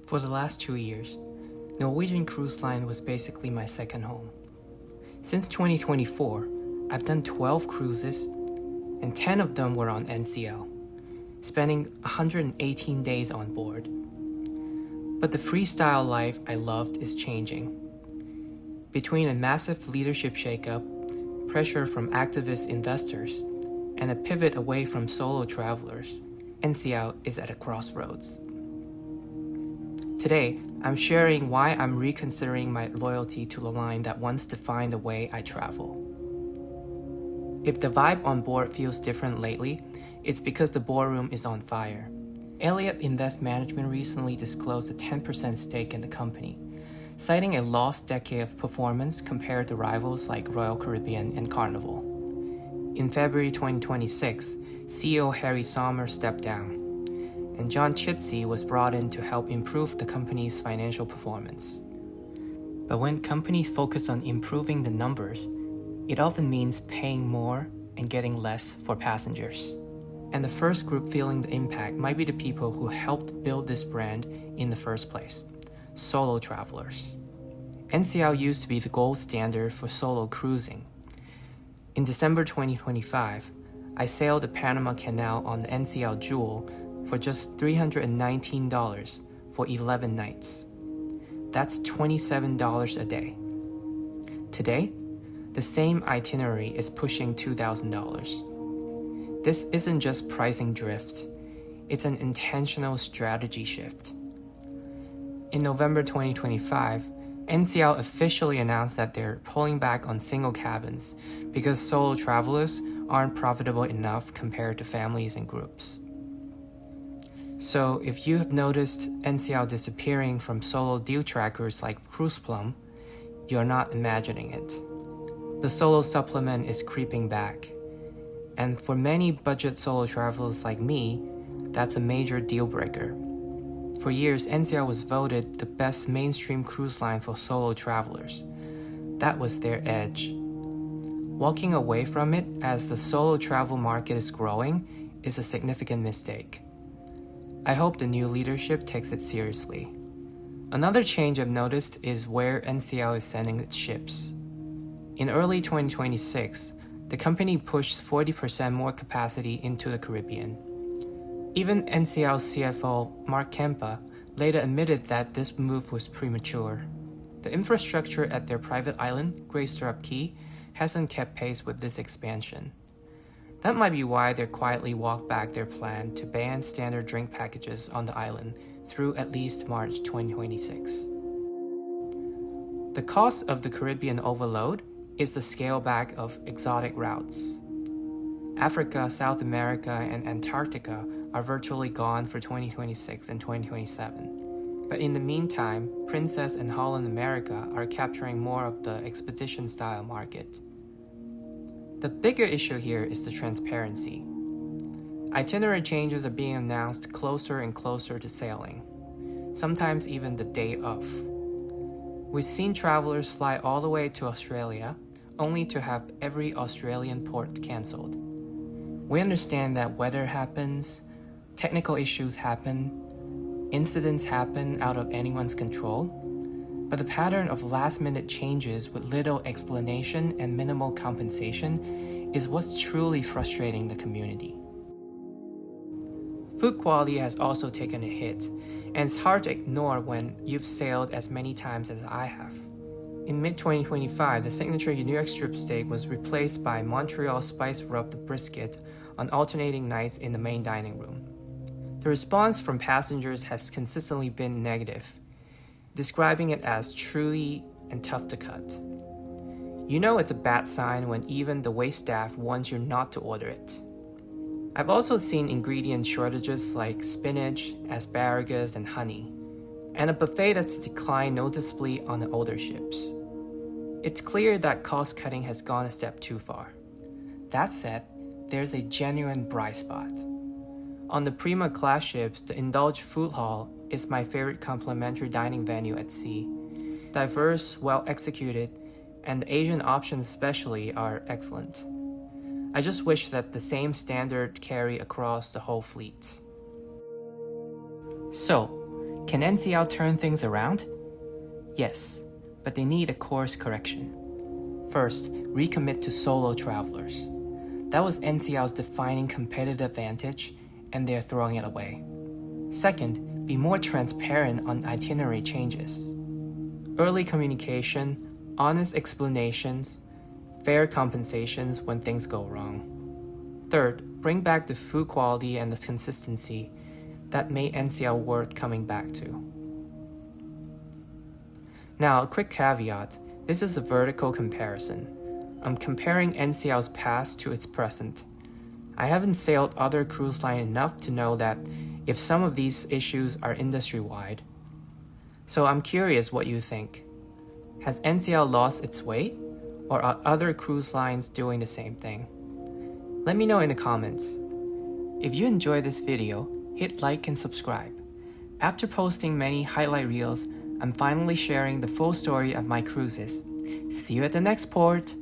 For the last 2 years, Norwegian Cruise Line was basically my second home. Since 2024, I've done 12 cruises, and 10 of them were on NCL, spending 118 days on board. But the freestyle life I loved is changing. Between a massive leadership shakeup, pressure from activist investors, and a pivot away from solo travelers, NCL is at a crossroads. Today, I'm sharing why I'm reconsidering my loyalty to the line that once defined the way I travel. If the vibe on board feels different lately, it's because the boardroom is on fire. Elliott Invest Management recently disclosed a 10% stake in the company, citing a lost decade of performance compared to rivals like Royal Caribbean and Carnival. In February 2026, CEO Harry Sommer stepped down, and John Chitsey was brought in to help improve the company's financial performance. But when companies focus on improving the numbers, it often means paying more and getting less for passengers. And the first group feeling the impact might be the people who helped build this brand in the first place, solo travelers. NCL used to be the gold standard for solo cruising. In December 2025, I sailed the Panama Canal on the NCL Jewel for just $319 for 11 nights. That's $27 a day. Today, the same itinerary is pushing $2,000. This isn't just pricing drift, it's an intentional strategy shift. In November 2025, NCL officially announced that they're pulling back on single cabins because solo travelers aren't profitable enough compared to families and groups. So if you have noticed NCL disappearing from solo deal trackers like Cruise Plum, you're not imagining it. The solo supplement is creeping back. And for many budget solo travelers like me, that's a major deal breaker. For years, NCL was voted the best mainstream cruise line for solo travelers. That was their edge. Walking away from it as the solo travel market is growing is a significant mistake. I hope the new leadership takes it seriously. Another change I've noticed is where NCL is sending its ships. In early 2026, the company pushed 40% more capacity into the Caribbean. Even NCL's CFO, Mark Kempa, later admitted that this move was premature. The infrastructure at their private island, Great Stirrup Cay, hasn't kept pace with this expansion. That might be why they quietly walked back their plan to ban standard drink packages on the island through at least March 2026. The cost of the Caribbean overload is the scale back of exotic routes. Africa, South America, and Antarctica are virtually gone for 2026 and 2027. But in the meantime, Princess and Holland America are capturing more of the expedition-style market. The bigger issue here is the transparency. Itinerary changes are being announced closer and closer to sailing, sometimes even the day of. We've seen travelers fly all the way to Australia, only to have every Australian port cancelled. We understand that weather happens, technical issues happen, incidents happen out of anyone's control, but the pattern of last-minute changes with little explanation and minimal compensation is what's truly frustrating the community. Food quality has also taken a hit, and it's hard to ignore when you've sailed as many times as I have. In mid-2025, the signature New York strip steak was replaced by Montreal spice-rubbed brisket on alternating nights in the main dining room. The response from passengers has consistently been negative, describing it as chewy and tough to cut. You know it's a bad sign when even the waitstaff wants you not to order it. I've also seen ingredient shortages like spinach, asparagus, and honey, and a buffet that's declined noticeably on the older ships. It's clear that cost-cutting has gone a step too far. That said, there's a genuine bright spot. On the Prima class ships, the Indulge Food Hall is my favorite complimentary dining venue at sea. Diverse, well-executed, and the Asian options especially are excellent. I just wish that the same standard carry across the whole fleet. So, Can NCL turn things around? Yes, but they need a course correction. First, recommit to solo travelers. That was NCL's defining competitive advantage, and they're throwing it away. Second, be more transparent on itinerary changes. Early communication, honest explanations, fair compensations when things go wrong. Third, bring back the food quality and the consistency that made NCL worth coming back to. Now, a quick caveat, this is a vertical comparison. I'm comparing NCL's past to its present. I haven't sailed other cruise line enough to know that if some of these issues are industry-wide. So I'm curious what you think. Has NCL lost its way? Or are other cruise lines doing the same thing? Let me know in the comments. If you enjoyed this video, hit like and subscribe. After posting many highlight reels, I'm finally sharing the full story of my cruises. See you at the next port!